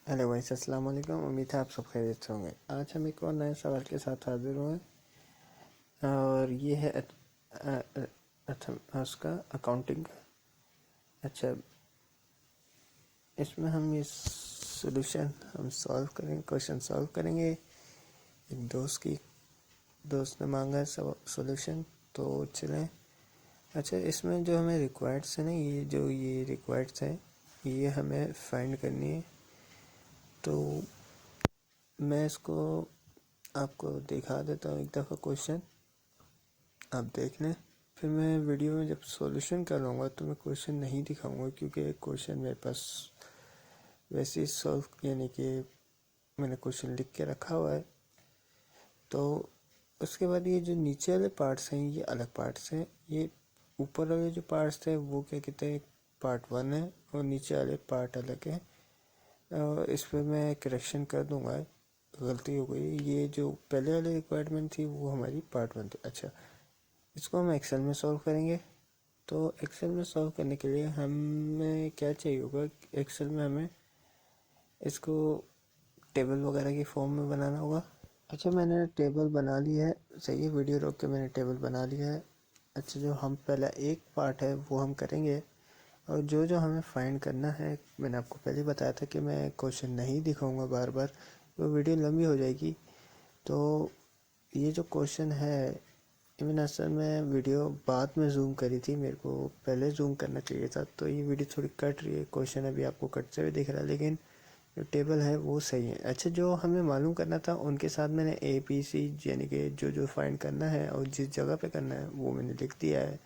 Hello भाई, अस्सलाम वालेकुम। उम्मीद है आप सब खैरियत से होंगे। आज हम एक और नए सवाल के साथ हाजिर हुए और ये है उसका अकाउंटिंग का। अच्छा, इसमें हम इस सॉल्यूशन हम सॉल्व करेंगे, क्वेश्चन सॉल्व करेंगे। एक दोस्त ने मांगा है सॉल्यूशन, तो चलें। अच्छा, इसमें जो हमें रिक्वायर्ड्स है ना, ये रिक्वायर्ड्स है, ये हमें फाइंड करनी है। तो मैं इसको आपको दिखा देता हूँ एक दफ़ा क्वेश्चन, आप देख लें। फिर मैं वीडियो में जब सॉल्यूशन करूँगा तो मैं क्वेश्चन नहीं दिखाऊंगा, क्योंकि क्वेश्चन मेरे पास वैसे ही सॉल्व, यानी कि मैंने क्वेश्चन लिख के रखा हुआ है। तो उसके बाद ये जो नीचे वाले पार्ट्स हैं ये अलग पार्ट्स हैं। ये ऊपर वाले जो पार्ट्स थे वो क्या कहते हैं, पार्ट 1 है, और नीचे वाले पार्ट अलग है। इस पर मैं करेक्शन कर दूंगा, गलती हो गई। ये जो पहले वाली रिक्वायरमेंट थी वो हमारी पार्ट 1 थी। अच्छा, इसको हम एक्सेल में सॉल्व करेंगे। तो एक्सेल में सॉल्व करने के लिए हमें क्या चाहिए होगा, एक्सेल में हमें इसको टेबल वगैरह की फॉर्म में बनाना होगा। अच्छा, मैंने टेबल बना ली है, सही है, वीडियो रोक के मैंने टेबल बना लिया है। अच्छा, जो हम पहला एक पार्ट है वो हम करेंगे, और जो हमें फाइंड करना है, मैंने आपको पहले बताया था कि मैं क्वेश्चन नहीं दिखाऊंगा बार बार, वो वीडियो लंबी हो जाएगी। तो ये जो क्वेश्चन है, मैंने असल में वीडियो बाद में जूम करी थी, मेरे को पहले जूम करना चाहिए था, तो ये वीडियो थोड़ी कट रही है। क्वेश्चन अभी आपको कटते हुए दिख रहा है, लेकिन जो टेबल है वो सही है। अच्छा, जो हमें मालूम करना था उनके साथ मैंने APC, यानी कि जो फाइंड करना है और जिस जगह पे करना है वो मैंने लिख दिया है।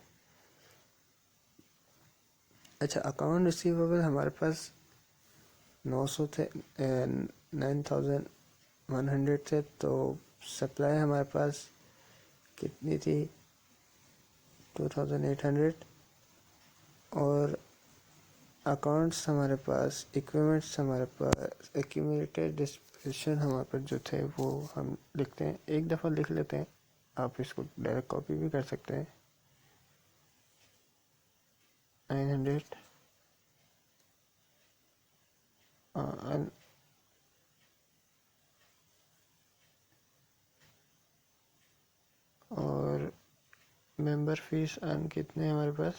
अच्छा, अकाउंट रिसीवेबल हमारे पास 900 थे, 9100 थे। तो सप्लाई हमारे पास कितनी थी, 2800। और अकाउंट्स हमारे पास, इक्विपमेंट्स हमारे पास, एक्यूमुलेटेड डिस्पोजिशन हमारे पास जो थे वो हम लिखते हैं, एक दफ़ा लिख लेते हैं। आप इसको डायरेक्ट कॉपी भी कर सकते हैं। 900 और मेंबर फीस अन कितने हमारे पास,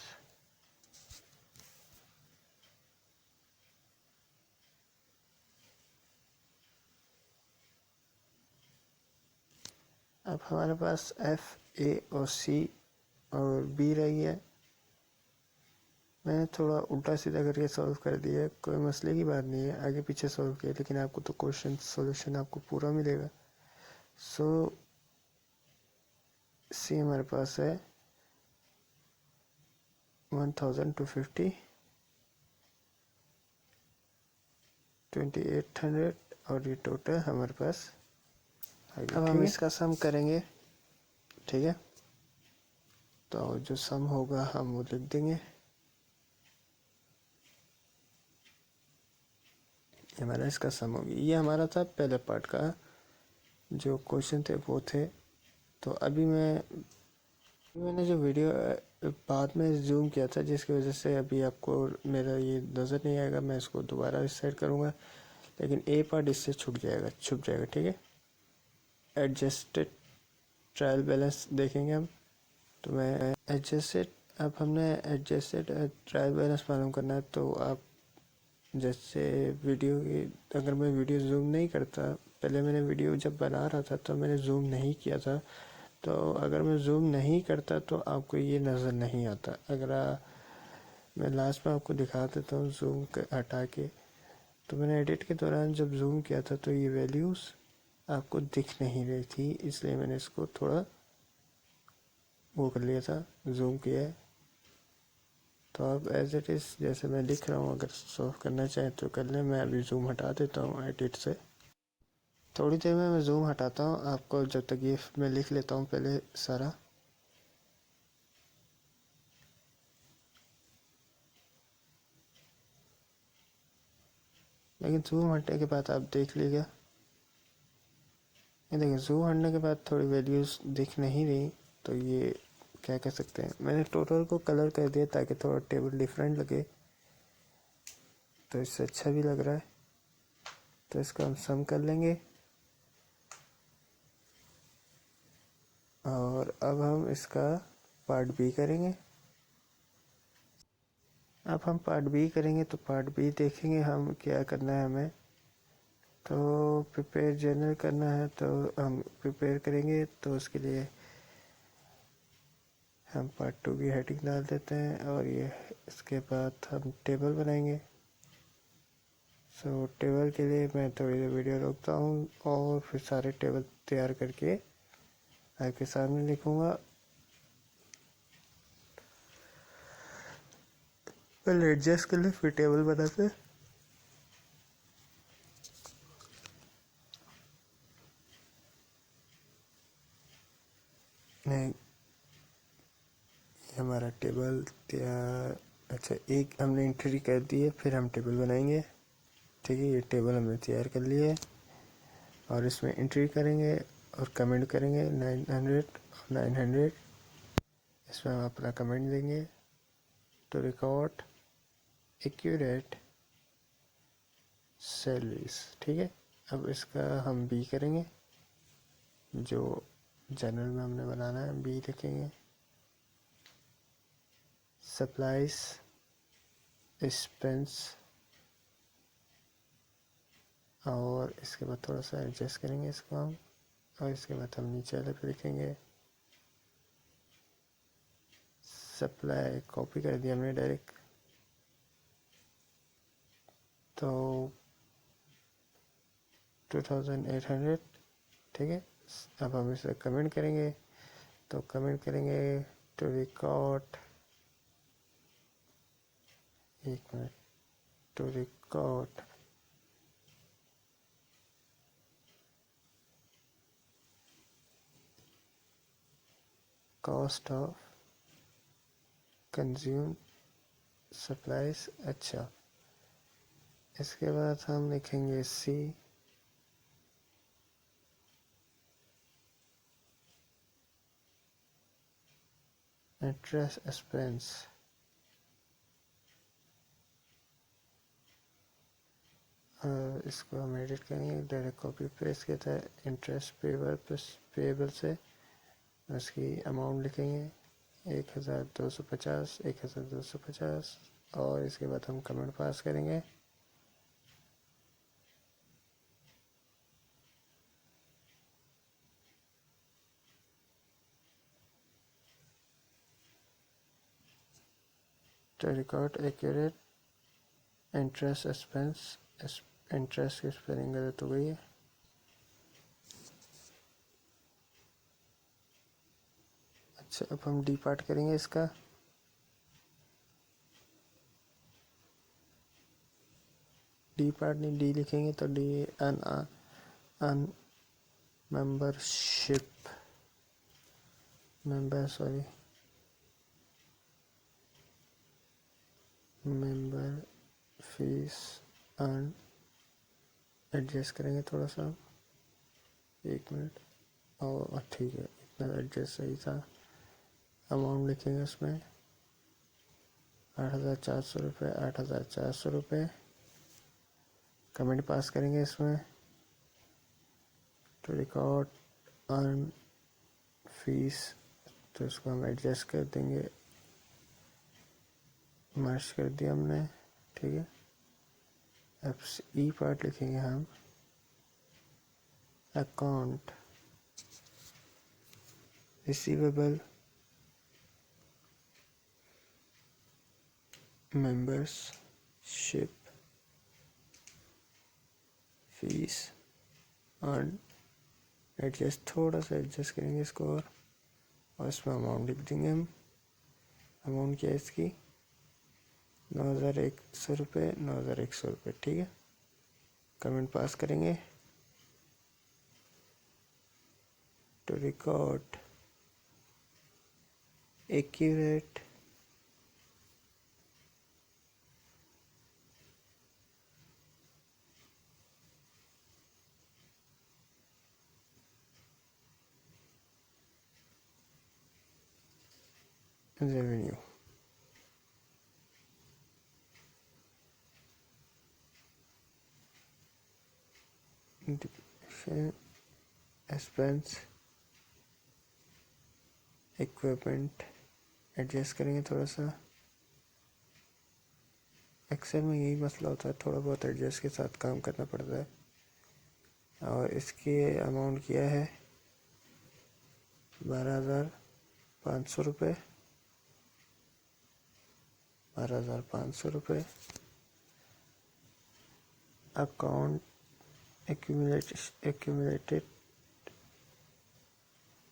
अब हमारे पास FAOC और B रही है। मैंने थोड़ा उल्टा सीधा करके सॉल्व कर दिया है, कोई मसले की बात नहीं है, आगे पीछे सॉल्व किया, लेकिन आपको तो क्वेश्चन सॉल्यूशन आपको पूरा मिलेगा। सो C हमारे पास है 1250, 2800, और ये टोटल हमारे पास। अब हम इसका सम करेंगे, ठीक है। तो जो सम होगा हम वो लिख देंगे। हमारा इसका सम होगी, ये हमारा था पहले पार्ट का, जो क्वेश्चन थे वो थे। तो अभी मैंने जो वीडियो बाद में जूम किया था, जिसकी वजह से अभी आपको मेरा ये नज़र नहीं आएगा, मैं इसको दोबारा इस साइड करूँगा, लेकिन ए पार्ट इससे छुप जाएगा, ठीक है। एडजस्टेड ट्रायल बैलेंस देखेंगे हम। तो मैं एडजस्टेड, अब हमने एडजस्टेड ट्रायल बैलेंस मालूम करना है। तो आप जैसे वीडियो की, अगर मैं वीडियो जूम नहीं करता, पहले मैंने वीडियो जब बना रहा था तो मैंने जूम नहीं किया था, तो अगर मैं जूम नहीं करता तो आपको ये नज़र नहीं आता। मैं लास्ट में आपको दिखा देता हूँ जूम हटा के। तो मैंने एडिट के दौरान जब जूम किया था तो ये वैल्यूज़ आपको दिख नहीं रही थी, इसलिए मैंने इसको थोड़ा वो कर लिया था, जूम किया है। तो आप एज इट इज़ जैसे मैं लिख रहा हूँ, अगर सॉल्व करना चाहें तो कर लें। मैं अभी जूम हटा देता हूँ एडिट से, थोड़ी देर में मैं जूम हटाता हूँ आपको, जब तक ये मैं लिख लेता हूँ पहले सारा। लेकिन जूम हटने के बाद आप देख लीजिएगा, ये देखिए जूम हटने के बाद थोड़ी वैल्यूज़ दिख नहीं रही। तो ये क्या कह सकते हैं, मैंने टोटल को कलर कर दिया ताकि थोड़ा टेबल डिफरेंट लगे, तो इससे अच्छा भी लग रहा है। तो इसको हम सम कर लेंगे। और अब हम इसका पार्ट बी करेंगे। अब हम पार्ट बी करेंगे, तो पार्ट बी देखेंगे हम क्या करना है हमें। तो प्रिपेयर जर्नल करना है, तो हम प्रिपेयर करेंगे, तो उसके लिए हम पार्ट 2 की हेडिंग डाल देते हैं। और ये इसके बाद हम टेबल बनाएंगे। सो टेबल के लिए मैं थोड़ी देर वीडियो रोकता हूँ और फिर सारे टेबल तैयार करके आपके सामने लिखूँगा। पहले एडजस्ट कर ले, फिर टेबल बनाते हैं। नहीं, हमारा टेबल तैयार। अच्छा, एक हमने एंट्री कर दी है, फिर हम टेबल बनाएंगे। ठीक है, ये टेबल हमने तैयार कर लिया है और इसमें एंट्री करेंगे और कमेंट करेंगे 900 और 900। इसमें हम अपना कमेंट देंगे, टू रिकॉर्ड एक्यूरेट सैलरीज। ठीक है, अब इसका हम बी करेंगे, जो जनरल में हमने बनाना है बी लिखेंगे। सप्लाइज एक्सपेंस, और इसके बाद थोड़ा सा एडजस्ट करेंगे इसको हम। और इसके बाद हम नीचे वाले पे लिखेंगे सप्लाई, कॉपी कर दिया हमने डायरेक्ट। तो 2800। ठीक है, अब हम इसे कमेंट करेंगे, तो कमेंट करेंगे टू रिकॉर्ड, एक minute, to record cost of consume supplies. अच्छा, इसके बाद हम लिखेंगे सी, इंटरेस्ट एक्सपेंस। इसको हम एडिट करेंगे, डायरेक्ट कॉपी पेस्ट के तहत इंटरेस्ट पेबल से उसकी अमाउंट लिखेंगे 1250, 1250। और इसके बाद हम कमेंट पास करेंगे। To record accurate interest expense. Interest की स्पेलिंग गलत हो गई है। अच्छा, अब हम डी पार्ट करेंगे इसका। डी पार्ट नहीं, डी लिखेंगे तो डी अन मेंबरशिप, मेंबर फीस अन, एडजस्ट करेंगे थोड़ा सा, एक मिनट। और ठीक है, इतना एडजस्ट सही था। अमाउंट लिखेंगे उसमें 8400 रुपये, 8400 रुपये। कमेंट पास करेंगे इसमें, टू रिकॉर्ड अर्न फीस, तो इसको हम एडजस्ट कर देंगे, मर्ज कर दिया हमने। ठीक है, अब ई पार्ट लिखेंगे हम account receivable membership fees earn, adjust, थोड़ा सा एडजस्ट करेंगे इसको। और इसमें अमाउंट लिख देंगे हम। अमाउंट क्या है इसकी 9100 रुपये, 9100 रुपये। ठीक है, कमेंट पास करेंगे, to record accurate revenue. Depreciation expense equipment adjust करेंगे थोड़ा सा। एक्सेल में यही मसला होता है, थोड़ा बहुत एडजस्ट के साथ काम करना पड़ता है। और इसकी अमाउंट किया है 12,500 रुपये। 12,500 रुपये। अकाउंट एक्यूमुलेटेड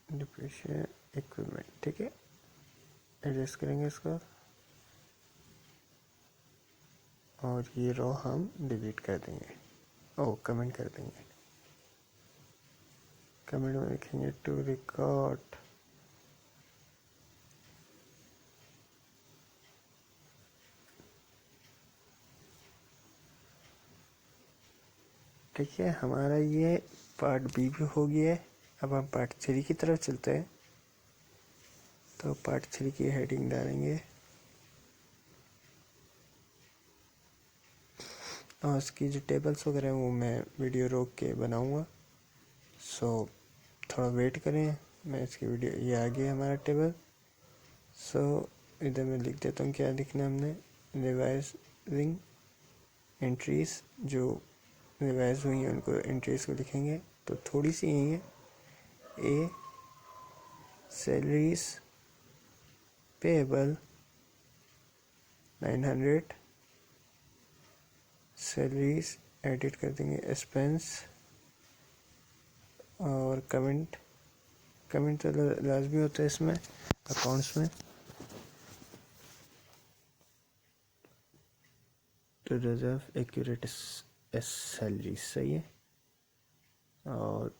डिप्रेशन इक्विपमेंट, ठीक है, एडजस्ट करेंगे इसको। और ये रो हम डिलीट कर देंगे, कमेंट कर देंगे। कमेंट में लिखेंगे टू रिकॉर्ड ठीक है। हमारा ये पार्ट बी भी हो गया है। अब हम पार्ट 3 की तरफ चलते हैं। तो पार्ट 3 की हेडिंग डालेंगे और इसकी जो टेबल्स वगैरह हैं वो मैं वीडियो रोक के बनाऊंगा। सो थोड़ा वेट करें, मैं इसकी वीडियो, ये आ गया हमारा टेबल। सो इधर मैं लिख देता हूँ क्या लिखना है हमने। रिवाइजिंग एंट्रीज, जो रिवाइज हुई हैं उनको एंट्रीज को लिखेंगे। तो थोड़ी सी यही है। ए सैलरीज पेएबल 900, सैलरीज एडिट कर देंगे एक्सपेंस। और कमेंट तो लाजमी होता है इसमें अकाउंट्स में। टू रिजर्व एक्यूरेट सैलरी, सही है। और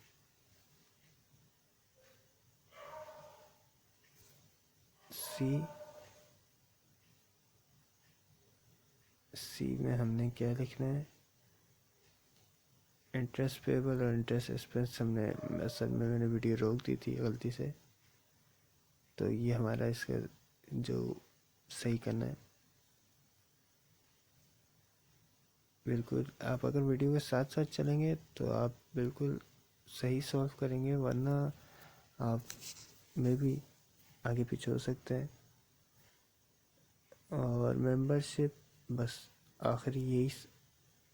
सी में हमने क्या लिखना है, इंटरेस्ट पेएबल और इंटरेस्ट एक्सपेंस। हमने असल में मैंने वीडियो रोक दी थी गलती से, तो ये हमारा इसका जो सही करना है। बिल्कुल, आप अगर वीडियो के साथ साथ चलेंगे तो आप बिल्कुल सही सॉल्व करेंगे, वरना आप में भी आगे पीछे हो सकते हैं। और मेंबरशिप, बस आखिरी यही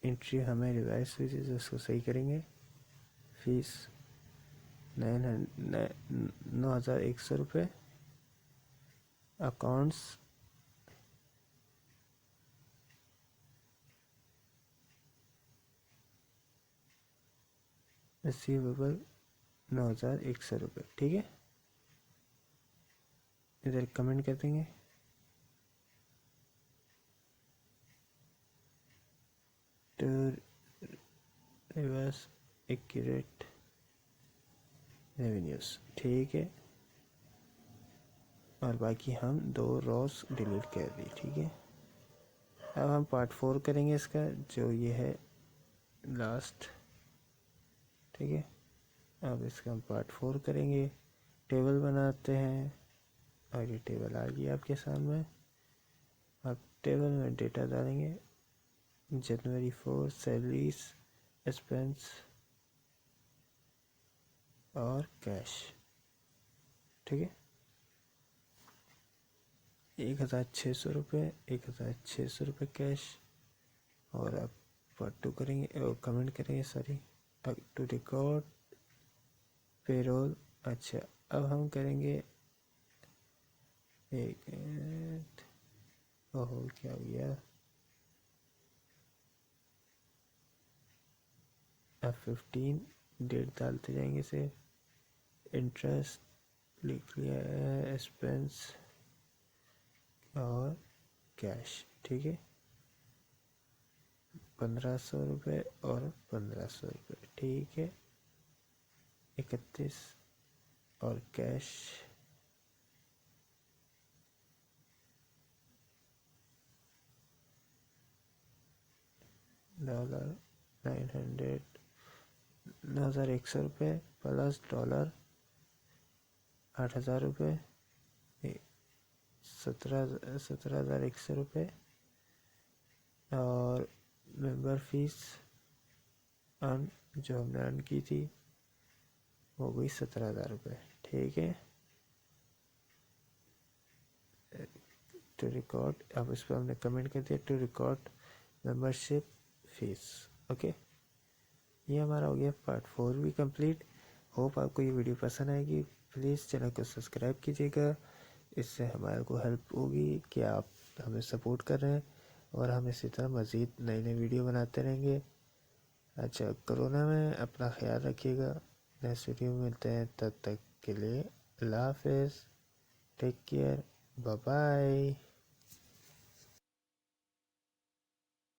एंट्री हमें रिवाइज हुई थी, उसको सही करेंगे। फीस 9,100 रुपये। अकाउंट्स रिसीवेबल 9,100 रुपये, ठीक है। इधर कमेंट कर देंगे। टू रिवर्स एक्यूरेट रेवेन्यूज, ठीक है। और बाकी हम 2 रोज डिलीट कर दी, ठीक है। अब हम पार्ट 4 करेंगे इसका, जो ये है लास्ट, ठीक है। अब इसका हम पार्ट 4 करेंगे। टेबल बनाते हैं और ये टेबल आ गई आपके सामने। अब टेबल में डेटा डालेंगे। जनवरी 4 सैलरीज, एक्सपेंस और कैश, ठीक है। 1,600 रुपये, 1,600 रुपये कैश। और अब पार्ट 2 करेंगे, कमेंट करेंगे, सॉरी, टू रिकॉर्ड पेरोल। अच्छा, अब हम करेंगे एक, ओहो क्या हो गया, अब 15 डेट डालते जाएंगे से। इंटरेस्ट लिख लिया है, एक्सपेंस और कैश, ठीक है। 1,500 रुपये और 1,500 रुपये, ठीक है। 31 और कैश $900, 9,100 रुपये प्लस डॉलर 8,000 रुपये, 17,100 रुपये। और मेंबर फीस अर्न जो हमने अर्न की थी हो गई 17,000 रुपये। ठीक है, टू रिकॉर्ड, अब इस पर हमने कमेंट कर दिया to record membership fee. Okay, ये हमारा हो गया पार्ट 4 भी कंप्लीट। होप आपको ये वीडियो पसंद आएगी। प्लीज़ चैनल को सब्सक्राइब कीजिएगा, इससे हमारे को हेल्प होगी कि आप हमें सपोर्ट कर रहे हैं और हम इसी तरह मज़ीद नई नई वीडियो बनाते रहेंगे। अच्छा, कोरोना में अपना ख्याल रखिएगा। नेक्स्ट वीडियो में मिलते हैं, तब तक के लिए अल्लाह हाफिज़, टेक केयर, बाय बाय।